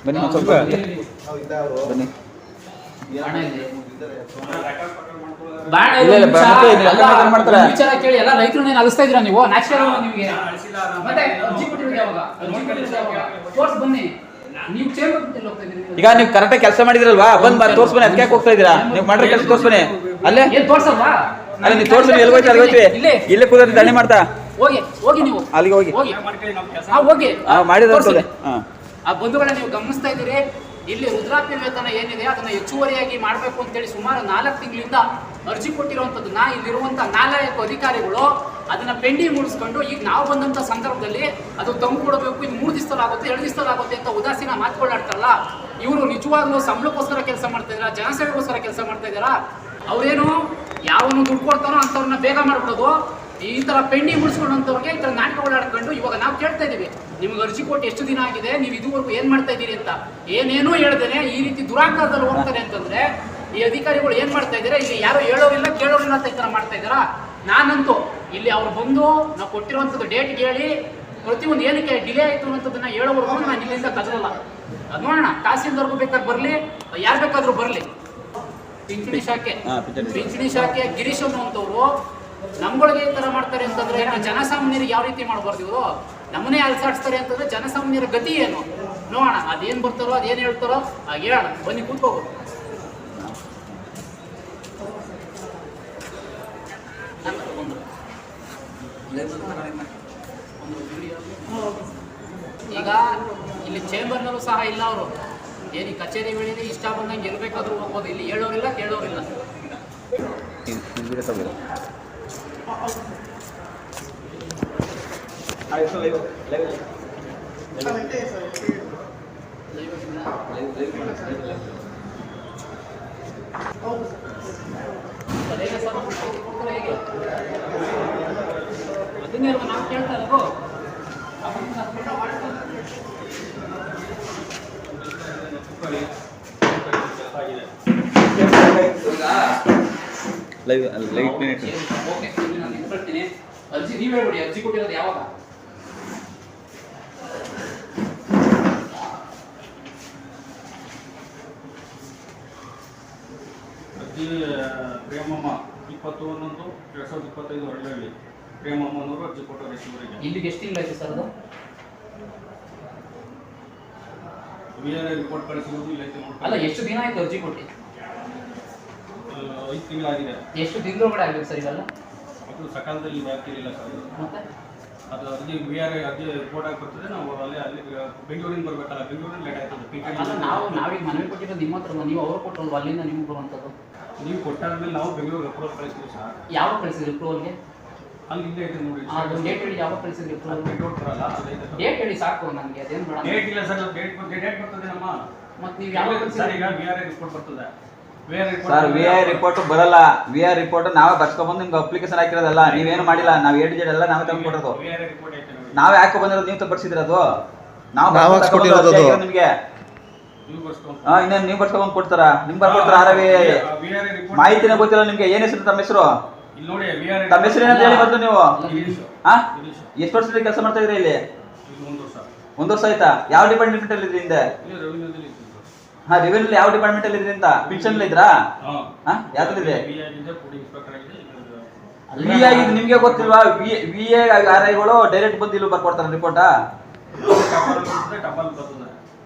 ಬನ್ನಿ ಒಂದು ಸ್ವಲ್ಪ ಬನ್ನಿ. ವಿಚಾರ ಕೇಳಿ ಎಲ್ಲ ರೈತರು ಅಲಿಸ್ತಾ ಇದ್ದೀರಾ ನೀವು? ನ್ಯಾಚುರಲ್ ನಿಮಗೆ ಮತ್ತೆ ಅರ್ಜಿ ಕೊಟ್ಟಿರೋದು ಯಾವಾಗ? ತೋರ್ಸ್ ಬನ್ನಿ. ನೀವು ಚೇಂಬರ್ ಹೋಗ್ತಾ ಇದ್ದೀರಿ. ಈಗ ನೀವು ಕರೆಕ್ಟಾಗಿ ಕೆಲಸ ಮಾಡಿದ್ರಲ್ವಾ? ಬಂದ್ ತೋರ್ಸ್ ಬನ್ನಿ. ಅದಕ್ಕೆ ಹೋಗ್ತಾ ಇದ್ದೀರಾ? ನೀವು ಮಾಡ್ರೆ ಕೆಲಸ ತೋರ್ಸ್ ಬನ್ನಿ. ಅಲ್ಲೇ ಏನ್ ತೋರ್ಸಲ್ವಾ? ಅಲ್ಲ ನೀವು ತೋರ್ಸಿ ಎಲ್ಲಿ ಹೋಯ್ತು ಅಲ್ಲಿ ಹೋಯ್ತೀವಿ. ಇಲ್ಲೇ ಕೂತ್ಕೊಂಡು ದಂಡೆ ಮಾಡ್ತಾ ಹೋಗಿ ನೀವು ಅಲ್ಲಿಗೆ ಹೋಗಿ ಹೋಗಿ ಮಾಡಿದ್ರೆ ಆ ಬಂಧುಗಳನ್ನ ನೀವು ಗಮನಿಸ್ತಾ ಇದ್ದೀರಿ. ಇಲ್ಲಿ ವೃದ್ಧಾಪ್ಯ ವೇತನ ಏನಿದೆ ಅದನ್ನ ಹೆಚ್ಚುವರಿಯಾಗಿ ಮಾಡಬೇಕು ಅಂತೇಳಿ ಸುಮಾರು 4 ತಿಂಗಳಿಂದ ಅರ್ಜಿ ಕೊಟ್ಟಿರುವಂತದ್ದನ್ನ ಇಲ್ಲಿರುವಂತ 4 ಅಧಿಕಾರಿಗಳು ಅದನ್ನ ಪೆಂಡಿಂಗ್ ಉಳಿಸ್ಕೊಂಡು ಈಗ ನಾವು ಬಂದಂತ ಸಂದರ್ಭದಲ್ಲಿ ಅದು ತಂದು ಕೊಡಬೇಕು, ಇದು 3 ದಿವಸದಲ್ಲಾಗುತ್ತೆ 2 ದಿವಸದಲ್ಲಾಗುತ್ತೆ ಅಂತ ಉದಾಸೀನ ಮಾತುಗಳಾಡ್ತಾರಲ್ಲ, ಇವರು ನಿಜವಾಗ್ಲೂ ಸಂಬಳಕ್ಕೋಸ್ಕರ ಕೆಲಸ ಮಾಡ್ತಾ ಇದಾರ, ಜನಸೇವೆಗೋಸ್ಕರ ಕೆಲಸ ಮಾಡ್ತಾ ಇದಾರ? ಅವ್ರೇನು ಯಾವನು ದುಡ್ಡು ಕೊಡ್ತಾನೋ ಅಂತವ್ರನ್ನ ಬೇಗ ಮಾಡ್ಬಿಡೋದು, ಈ ತರ ಪೆಂಡಿಂಗ್ ಉಳಿಸ್ಕೊಂಡಂತವ್ರಿಗೆ ಈ ತರ ನಾಟಕಗಳು ಆಡ್ಕೊಂಡು ಇವಾಗ ನಾವು ಕೇಳ್ತಾ ಇದೀವಿ, ನಿಮ್ಗೆ ಅರ್ಜಿ ಕೊಟ್ಟು ಎಷ್ಟು ದಿನ ಆಗಿದೆ, ನೀವು ಇದುವರೆಗೂ ಏನ್ ಮಾಡ್ತಾ ಇದ್ದೀರಿ ಅಂತ. ಏನೇನೂ ಹೇಳ್ದೇನೆ ಈ ರೀತಿ ದುರಾಂಕಾರದಲ್ಲಿ ಹೋಗ್ತಾರೆ ಅಂತಂದ್ರೆ ಈ ಅಧಿಕಾರಿಗಳು ಏನ್ ಮಾಡ್ತಾ ಇದಾರೆ? ಇಲ್ಲಿ ಯಾರು ಹೇಳೋರಿಲ್ಲ ಕೇಳೋರಿಲ್ಲ ಅಂತ ಈ ತರ ಮಾಡ್ತಾ ಇದಾರ. ನಾನಂತೂ ಇಲ್ಲಿ ಅವ್ರು ಬಂದು ನಾವು ಕೊಟ್ಟಿರುವಂತದ್ದು ಡೇಟ್ ಹೇಳಿ ಪ್ರತಿಯೊಂದು ಏನಕ್ಕೆ ಡಿಲೇ ಆಯ್ತು ಅನ್ನೋದನ್ನ ಹೇಳೋವರೆಗೂ ನಾನು ಇಲ್ಲಿಂದ ಕದಲಲ್ಲ. ಅದು ನೋಡೋಣ, ತಹಸೀಲ್ದಾರ್ಗೂ ಬೇಕಾದ್ರೆ ಬರ್ಲಿ, ಯಾರು ಬೇಕಾದ್ರೂ ಬರ್ಲಿ. ಪಿಂಚಣಿ ಶಾಖೆ ಗಿರೀಶ್ ಅನ್ನುವಂಥವ್ರು ನಮ್ಗಳಿಗೆ ಈ ತರ ಮಾಡ್ತಾರೆ ಅಂತಂದ್ರೆ ಜನಸಾಮಾನ್ಯರಿಗೆ ಯಾವ ರೀತಿ ಮಾಡಬಾರ್ದು? ಇವರು ನಮ್ಮನ್ನೇ ಅಲ್ಸಾಡಿಸ್ತಾರೆ ಅಂತಂದ್ರೆ ಜನಸಾಮಾನ್ಯರ ಗತಿ ಏನು ನೋಡೋಣ. ಅದೇನ್ ಬರ್ತಾರೋ ಅದೇನ್ ಹೇಳ್ತಾರೋ ಹೇಳೋಣ. ಬನ್ನಿ ಕೂತ್ಕೋಬೋದು. ಈಗ ಇಲ್ಲಿ ಚೇಂಬರ್ನಲ್ಲೂ ಸಹ ಇಲ್ಲ ಅವರು. ಏನು ಕಚೇರಿ ವೇಳೆಗೆ ಇಷ್ಟ ಬಂದಂಗೆ ಗೆಲ್ಬೇಕಾದ್ರೂ ಹೋಗ್ಬೋದು. ಇಲ್ಲಿ ಹೇಳೋರಿಲ್ಲ ಕೇಳೋರಿಲ್ಲ. ಅದನ್ನೇ ನಾವು ಕೇಳ್ತಾ ಇರೋದು. ಅರ್ಜಿ ನೀವ್ ಹೇಳ್ಬಿಡಿ, ಅರ್ಜಿ ಕೊಟ್ಟಿರೋದು ಯಾವಾಗ? ಅರ್ಜಿ ಪ್ರೇಮಮ್ಮ 20/11/2025 ಹೊರಗಡೆ ಪ್ರೇಮಮ್ಮನವರು ಅರ್ಜಿ ಕೊಟ್ಟರು ಇವರಿಗೆ. ಇಲ್ಲಿಗೆ ಎಷ್ಟು ತಿಂಗಳಾಯ್ತು ಸರ್ ಅದು? ರಿಪೋರ್ಟ್ ಕಳಿಸಿರೋದು ಇಲ್ಲ. ಅಲ್ಲ, ಎಷ್ಟು ದಿನ ಆಯ್ತು ಅರ್ಜಿ ಕೊಟ್ಟು? 5 ತಿಂಗಳಾಗಿದೆ. ಎಷ್ಟು ದಿನದೊಳಗಡೆ ಆಗ್ಬೇಕು ಸರ್ ಇವೆಲ್ಲ? ಅದು ಸಕಾಲದಲ್ಲಿ ವ್ಯಾಪ್ತಿಯಿಲ್ಲ ಸರ್. ಮತ್ತೆ ಅದು ಅರ್ಜಿ ಅರ್ಜಿ ರಿಪೋರ್ಟ್ ಆಗಿ ಬರ್ತದೆ. ನಾವು ಅಲ್ಲಿ ಬೆಂಗಳೂರಿಂದ ಬರಬೇಕಲ್ಲ, ಬೆಂಗಳೂರಲ್ಲಿ ಲೇಟ್ ಆಯ್ತದೆ. ನಾವೀಗ ಮನವಿ ಕೊಟ್ಟಿರೋದು ನಿಮ್ಮ ಹತ್ರ, ನೀವು ಅವ್ರು ಕೊಟ್ಟರಲ್ವ ಅಲ್ಲಿಂದ ನಿಮ್ಗೆ ಬರುವಂಥದ್ದು? ನೀವು ಕೊಟ್ಟಾದ್ಮೇಲೆ ನಾವು ಬೆಂಗಳೂರು ಅಪ್ರೋಚ್ ಕಳಿಸ್ತೀವಿ ಸರ್. ಯಾವಾಗ ಕಳಿಸಿದ್ರಿ ಅಪ್ರೂವಲ್ಗೆ? ಅಲ್ಲಿ ಇಲ್ಲೇ ಐತೆ ನೋಡಿ. ಡೇಟ್ ಹೇಳಿ, ಯಾವಾಗ ಕಳಿಸಿದ್ರಿ ಅಪ್ರೂವಲ್? ಡೇಟ್ ಹೇಳಿ ಸಾಕು ನನಗೆ, ಅದೇನು ಬೇಡ. ಡೇಟ್ ಇಲ್ಲ ಸರ್, ಡೇಟ್ ಬರ್ತದೆ ನಮ್ಮ. ಮತ್ತೆ ನೀವು ಯಾವಾಗ ಸರ್ ಈಗ VRI ರಿಪೋರ್ಟ್ ಬರ್ತದೆ. ಸರ್ VI ರಿಪೋರ್ಟ್ ಬರಲ್ಲ. VI ರಿಪೋರ್ಟ್ ನಾವೇ ಬರ್ಸ್ಕೊಂಡ್ಬಂದು ನಿಮ್ಗೆ ಅಪ್ಲಿಕೇಶನ್ ಹಾಕಿರೋದಲ್ಲ, ನೀವೇನು ಮಾಡಿಲ್ಲ. ನಾವು A to Z ಎಲ್ಲ ನಾವೇ ತಂದ್ಕೊಡೋದು. ನಾವೇ ಹಾಕೋ ಬಂದಿರೋದು, ನೀವು ಬರ್ಸಿದಿರೋದು. ನಾವು ನಿಮ್ಗೆ ಇನ್ನೇನು ನೀವು ಬರ್ಸ್ಕೊಂಡ್ ಕೊಡ್ತಾರ? ನಿಮ್ಗೆ ಬರ್ಕೊಡ್ತಾರ? ಮಾಹಿತಿನೇ ಗೊತ್ತಿಲ್ಲ ನಿಮ್ಗೆ. ಏನ್ ಹೆಸರು ತಮ್ಮ ಹೆಸರು? ತಮ್ಮ ಹೆಸರು ಏನಂತ ಹೇಳಿ ಬಂದು ನೀವು ಎಷ್ಟು ವರ್ಷದಿಂದ ಕೆಲಸ ಮಾಡ್ತಾ ಇದ್ರಿ ಇಲ್ಲಿ? 1 ವರ್ಷ ಆಯ್ತಾ? ಯಾವ ಡಿಪಾರ್ಟ್ಮೆಂಟ್ ಅಲ್ಲಿ ಇದ್ರಿ ಹಿಂದೆ? ರೆವಿನ್ಯೂ ಯಾವ ಡಿಪಾರ್ಟ್ಮೆಂಟ್ ಅಲ್ಲಿ ಇದ್ರಿ ಅಂತ? ಪಿನ್ಷನ್ ಇದ್ರಾ? ಯಾವ್ದಿದೆ? VI ನಿಮ್ಗೆ ಗೊತ್ತಿಲ್ವಾ? VI RIಗಳು ಡೈರೆಕ್ಟ್ ಬಂದು ಇಲ್ಲಿ ಬರ್ಕೊಡ್ತಾರ ರಿಪೋರ್ಟ್.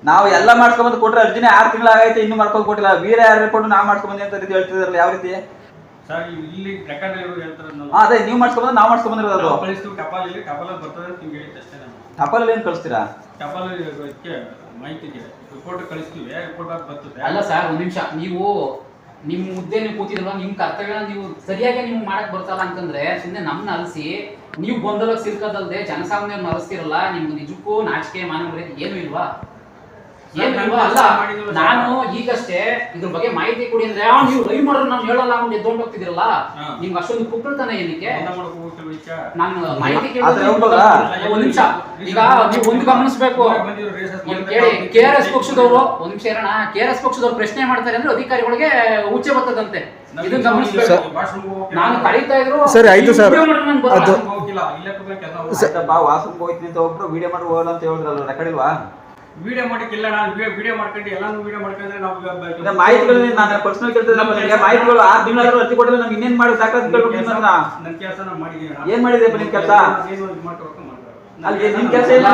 ನಾವು ಎಲ್ಲ ಮಾಡ್ಕೊಂಡ್ಬಂದು ಕೊಟ್ರೆ ಅರ್ಜಿನೇ 6 ತಿಂಗಳು ಆಗೈತೆ, ಇನ್ನೂ ಮಾಡ್ಕೊಂಡು ಕೊಟ್ಟಿಲ್ಲ. VI ರಿಪೋರ್ಟ್ ನಾವು ಮಾಡ್ಕೊಂಡ್ಬಂದಿ ಅಂತ ರೀತಿ ಹೇಳ್ತಿದ್ರಲ್ಲ, ಯಾವ ರೀತಿ? ಅದೇ ನೀವು ಮಾಡ್ಸ್ಕೊಂಡ್ಬಂದ್ರೆ ನಾವು ಮಾಡ್ಸ್ಕೊಂಡ್ಬಂದಿರೋದು. ಟಪಾಲಲ್ಲಿ ಏನು ಕಳಿಸ್ತೀರಾ? ಅಲ್ಲ ಸರ್, ಒಂದ್ ನಿಮಿಷ. ನೀವು ನಿಮ್ ಮುದ್ದೆ ನೀವು ಕೂತಿದ್ರಲ್ಲ, ನಿಮ್ ಕರ್ತವ್ಯ ನೀವು ಸರಿಯಾಗಿ ನೀವು ಮಾಡಕ್ ಬರ್ತಲ್ಲ ಅಂತಂದ್ರೆ ಸುಮ್ಮನೆ ನಮ್ಮನ್ನ ಅಲಸಿ ನೀವು ಗೊಂದಲಕ್ಕೆ ಸಿಲ್ಕದಲ್ದೆ ಜನಸಾಮಾನ್ಯರನ್ನ ಅಲಸ್ತಿರಲ್ಲ. ನಿಮ್ಗೆ ನಿಜಕ್ಕೂ ನಾಚಿಕೆ ಮಾನ ಮರ್ಯಾದೆ ಏನು ಇಲ್ವಾ? ಅಲ್ಲ, ನಾನು ಈಗಷ್ಟೇ ಇದ್ರ ಬಗ್ಗೆ ಮಾಹಿತಿ ಕೊಡಿ ಅಂದ್ರೆ ನೀವು ಲೈವ್ ಮಾಡೋರು ನಾನು ಹೇಳಲ್ಲ ಅಂತ ಎದ್ದೊಂಡು ಹೋಗ್ತಿದಿರಲ್ಲ. ನಿಮ್ಗೆ ಅಷ್ಟೊಂದು ಕುಕ್ಕಳ್ತಾನೆ ಏನಕ್ಕೆ? ನಾನು ಮಾಹಿತಿ ಕೇಳಿದ್ರೆ ಒಂದ್ ನಿಮಿಷ. ಈಗ ನೀವು ಒಂದು ಗಮನಿಸಬೇಕು. ಕೇಳಿ, KRS ಪಕ್ಷದವರು ಒಂದ್ ನಿಮಿಷ ಇರೋಣ. KRS ಪಕ್ಷದವ್ರು ಪ್ರಶ್ನೆ ಮಾಡ್ತಾರೆ ಅಂದ್ರೆ ಅಧಿಕಾರಿಗಳಿಗೆ ಉಚ್ಚೆ ಬರ್ತದಂತೆ. ಇದನ್ನ ಗಮನಿಸಬೇಕು. ನಾನು ಕರೀತಾ ಇದ್ರು ಸರಿ, ಆಯ್ತು ಸರ್. ವಾಸನ್ ಹೋಗ್ತೀನಿ ಅಂತ ಒಬ್ರು ವಿಡಿಯೋ ಮಾಡಿ ಹೋಗಲ್ಲ ಅಂತ ಹೇಳಿದ್ರಲ್ಲ, ರೆಕಾರ್ಡ್ ಇಲ್ವಾ? ವಿಡಿಯೋ ಮಾಡಕ್ಕಿಲ್ಲ, ನಾನು ವಿಡಿಯೋ ಮಾಡ್ಕೊಂಡು ಎಲ್ಲಾನು ವಿಡಿಯೋ ಮಾಡ್ಕೊಂಡ್ರೆ ಈಗ ನಾವು ಮಾಹಿತಿಗಳು ನಾನು ಪರ್ಸನಲ್ ಕೇಳ್ತಿದ್ದೆ ನನಗೆ ಮಾಹಿತಿಗಳು 6 ತಿಂಗಳಾದ್ರೂ ಅರ್ಜಿ ಕೊಟ್ಟಿಲ್ಲ, ನಮ್ಗೆ ಇನ್ನೇನ್ ಮಾಡಿ ದಾಖಲಾತಿ ಕೇಳ್ಬೇಕು ನಿಮ್ಮನ್ನ. ನನ್ನ ಕೆಲಸ ನಾನು ಮಾಡಿದ್ದೀನಿ. ಏನ್ ಮಾಡಿದೆ ನಿಮ್ ಕೆಲಸ? ಏನು ಇದು ಮಾಡ್ಕೊಬೇಕು ಮಾಡ್ತಾರೆ. ಅಲ್ಲಿ ನಿಮ್ ಕೆಲಸ ಇಲ್ಲ,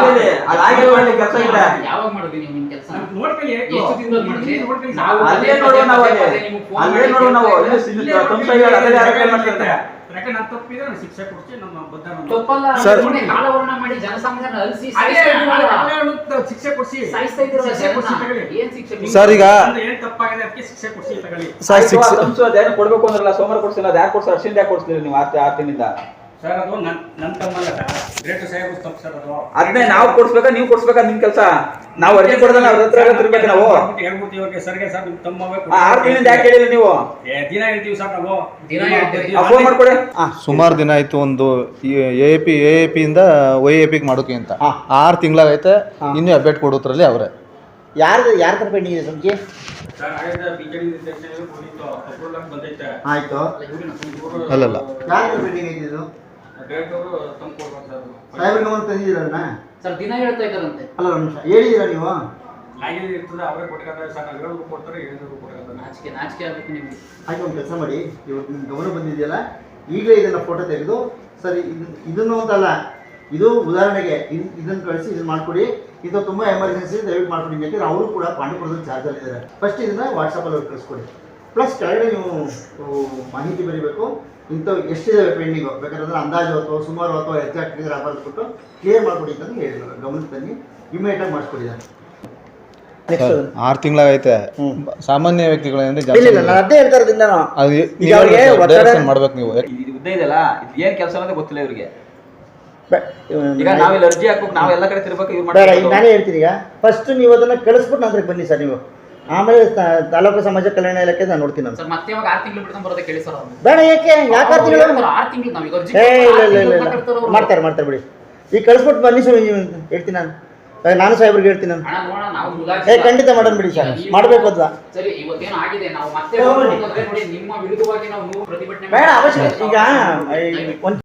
ಅಲ್ಲಿ ಆಗಿಲ್ಲ ಒಳ್ಳೆ ಕೆಲಸ ಇಲ್ಲ. ಯಾವಾಗ ಮಾಡಿದ್ರಿ ನೀವು ನಿಮ್ ಕೆಲಸ? ನೋಡ್ಕೊಳ್ಳಿ ಹೇಗೆ ಎಷ್ಟು ದಿನದಲ್ಲಿ ಮಾಡಿದ್ರಿ? ನೋಡ್ಕೊಳ್ಳಿ. ಅಲ್ಲೇ ನೋಡುವ ನಾವು, ಅಲ್ಲೇ ನೋಡುವ ನಾವು. ಯಾಕಂದ್ರೆ ನಾನು ತಪ್ಪಿದ್ರೆ ನಾನು ಶಿಕ್ಷೆ ಕೊಡ್ತೀನಿ. ನಮ್ಮ ಬದ್ಧ ತಪ್ಪಲ್ಲ, ಸರ್. ಸುಮ್ನೆ ಕಾಲವರ್ಣ ಮಾಡಿ ಜನಸಾಮಾನ್ಯರನ್ನ ಅಲಿಸಿ ಶಿಕ್ಷೆ ಕೊಡ್ಸಿ. ಸಾಯಿಸ್ತಾ ಇದ್ದೀರಲ್ಲ ಶಿಕ್ಷೆ ಕೊಡ್ಸಿ ಜನರನ್ನ. ತಗೊಳ್ಳಿ. ಏನ್ ಶಿಕ್ಷೆ ಕೊಡ್ಸಿ? ಸರ್ ಈಗ ಏನ್ ತಪ್ಪಾಗಿದೆ ಅದಕ್ಕೆ ಶಿಕ್ಷೆ ಕೊಡ್ಸಿ ತಗೊಳ್ಳಿ. ಸರ್ ಸಿಕ್ಸ್ ಅದೇನು ಕೊಡ್ಬೇಕು ಅಂದ್ರಲ್ಲ, ಸೋಮವಾರ ಕೊಡ್ಸಿಲ್ಲ, ಅದು ಯಾಕೆ ಕೊಡ್ಸಿ? ಅರ್ಶಿಂದ ಯಾಕೆ ಕೊಡ್ಸ್ತೀರಿ ನೀವು 6 ತಿಂಗಳಿಂದ? ಸರ್ ಅದು ನನ್ನ ತಮ್ಮಲ್ಲ ಗ್ರೇಟ್ ಸಾಹೇಬ್ ತಪ್ಪು ಸರ್ ಅದು. ಅದನ್ನೇ ನಾವು ಕೊಡ್ಸ್ಬೇಕಾ ನೀವು ಕೊಡ್ಸ್ಬೇಕಾ? ನಿಮ್ ಕೆಲಸ. ನಾವು ಅರ್ಜಿ ಕೊಡೋದನ್ನ ಅವ್ರ ಹತ್ರ ತಿರ್ಬೇಕು ನಾವು. ಹೇಳ್ಬಿಟ್ಟು ಇವ್ರಿಗೆ ಸರ್ಗೆ ಸರ್ ನಿಮ್ಮ ತಮ್ಮವೇ 6 ತಿಂಗಳಿಂದ ಯಾಕೆ ಹೇಳಿಲ್ಲ ನೀವು? ದಿನ ಹೇಳ್ತೀವಿ ಸರ್ ನಾವು. ದಿನ ಹೇಳ್ತೀವಿ. ಫೋನ್ ಮಾಡ್ಕೊಡಿ. ಸುಮಾರು ದಿನ ಆಯ್ತು, ಒಂದು AAP ಇಂದ YAP ಮಾಡೋಕೆ ಅಂತ 6 ತಿಂಗಳಾಗೈತೆ. ಇನ್ನೂ ಅಪ್ಡೇಟ್ ಕೊಡೋದ್ರಲ್ಲಿ ಅವರೇ. ಯಾರ ಪೆಂಡಿಂಗ್ ಇದೆ ಸಂಖ್ಯೆ? ಸರ್ ಆಗಿದ್ದ ಬಿಜೆಡಿ ನಿರ್ದೇಶನ ಹೋಗಿತ್ತು, ಅಪ್ರೂವಲ್ ಆಗಿ ಬಂದೈತೆ. ಆಯ್ತು. ಅಲ್ಲಲ್ಲ, ಯಾರ ಪೆಂಡಿಂಗ್ ಐತಿ ಇದು? ಡೇಟ್ ಅವರು ತಂದು ಕೊಡ್ಬೇಕು ಸರ್. ಸಾಹೇಬ್ರ ಗಮನ ತಂದಿದ್ದೀರಣ್ಣ? ಸರ್ ದಿನ ಹೇಳ್ತಾ ಇದ್ದಾರಂತೆ. ಅಲ್ಲ ಒಂದು ನಿಮಿಷ ಹೇಳಿದ್ದೀರಾ ನೀವು? ಆಗಿದ್ದು ಇರ್ತದೆ ಅವರೇ ಕೊಟ್ಕೊತಾರೆ ಸರ್. ನಾವು 7 ಕೊಡ್ತಾರೆ 7 ಕೊಡ್ತಾರೆ. ನಾಚಿಕೆ ಆಗ್ಬೇಕು ನಿಮ್ಗೆ. ಆಯ್ತು, ಒಂದು ಕೆಲಸ ಮಾಡಿ, ಇವತ್ತು ನಿಮ್ಮ ಗಮನ ಬಂದಿದೆಯಲ್ಲ, ಈಗಲೇ ಇದನ್ನು ಫೋಟೋ ತೆಗೆದು ಸರಿ ಇದನ್ನು ಅಂತಲ್ಲ, ಇದು ಉದಾಹರಣೆಗೆ ಇದನ್ನು ಕಳಿಸಿ ಇದನ್ನು ಮಾಡಿಕೊಡಿ, ಇದು ತುಂಬ ಎಮರ್ಜೆನ್ಸಿ ದಯವಿಟ್ಟು ಮಾಡ್ಕೊಡಿ. ಯಾಕೆಂದರೆ ಅವರು ಕೂಡ ಪಾಂಡುಪುರದಲ್ಲಿ ಚಾರ್ಜಲ್ಲಿದ್ದಾರೆ. ಫಸ್ಟ್ ಇದನ್ನು ವಾಟ್ಸಪ್ಪಲ್ಲಿ ಅವ್ರು ಕಳಿಸ್ಕೊಡಿ. ಪ್ಲಸ್ ಕೆಳಗಡೆ ನೀವು ಮಾಹಿತಿ ಬರೀಬೇಕು, ಇಂಥವು ಎಷ್ಟಿದ್ದಾವೆ ಪೆಂಡಿಂಗು, ಬೇಕಾದ್ರೆ ಅಂದಾಜು ಅಥವಾ ಸುಮಾರು ಅಥವಾ ಎಕ್ಸಾಕ್ಟ್ ಇದ್ರೆ ಬರೆದ್ಬಿಟ್ಟು ಕ್ಲಿಯರ್ ಮಾಡಿಕೊಡಿ ಅಂತ ಹೇಳಿದ್ರು. ಗಮನಕ್ಕೆ ತನ್ನಿ, ಇಮಿಡಿಯೇಟಾಗಿ ಮಾಡಿಸ್ಕೊಡಿ. 6 ತಿಂಗಳಾಗೈತೆ. ಸಾಮಾನ್ಯ ವ್ಯಕ್ತಿಗಳೇನಂದ್ರೆ ನಾನು ಅದೇ ಹೇಳ್ತಾ ಇರೋದ್ರಿಂದ ಮಾಡ್ಬೇಕು ನೀವು. ಇದು ಹುದ್ದೆ ಇದೆಯಲ್ಲ, ಇದು ಏನ್ ಕೆಲಸ ಅನ್ನೋದೇ ಗೊತ್ತಿಲ್ಲ ಇವ್ರಿಗೆ. ಈಗ ನಾವಿಲ್ಲಿ ಅರ್ಜಿ ಹಾಕ್ಬೇಕು, ನಾವು ಎಲ್ಲ ಕಡೆ ತಿರ್ಬೇಕು, ಇವ್ರು ಬೇಡ, ಮಾಡ್ತಾರೆ. ಈಗ ನಾನೇ ಹೇಳ್ತೀನಿ. ಈಗ ಫಸ್ಟ್ ನೀವು ಅದನ್ನು ಕಳಿಸ್ಬಿಟ್ಟು ನಂತರ ಬನ್ನಿ ಸರ್ ನೀವು. ಆಮೇಲೆ ತಾಲೂಕು ಸಮಾಜ ಕಲ್ಯಾಣ ಇಲಾಖೆ ನಾನು ನೋಡ್ತೀನಿ ನಾನು. ಸರ್ ಮತ್ತೆ ಇವಾಗ 6 ತಿಂಗಳು ಬಿಡ್ಕೊಂಡು ಬರೋದಕ್ಕೆ ಹೇಳಿ ಸರ್ ಅವ್ರು. ಬೇಡ, ಯಾಕೆ 6 ತಿಂಗಳು? 6 ತಿಂಗಳು ನಾವೀಗ ಅರ್ಜಿ ಇಲ್ಲ ಮಾಡ್ತಾರೆ ಬಿಡಿ. ಈಗ ಕಳಿಸ್ಬಿಟ್ಟು ಬನ್ನಿ ಸ್ವಾಮಿ ನೀವು ಹೇಳ್ತೀನಿ ನಾನು. ನಾನು ಸಾಹೇಬ್ರಿಗೆ ಹೇಳ್ತೀನಿ ನಾನು. ಹಣ ನೋಡೋಣ, ನಾವು ಖಂಡಿತ ಮಾಡೋಣ ಬಿಡಿ ಸರ್, ಮಾಡಬೇಕು ಅಂತ. ಸರಿ, ಇವತ್ತೇನು ಆಗಿದೆ, ನಾವು ಮತ್ತೆ ನೋಡಿ ನಿಮ್ಮ ವಿರುದ್ಧವಾಗಿ ನಾವು 100 ಪ್ರತಿಭಟನೆ ಬೇಡ ಅವಶ್ಯಕ. ಈಗ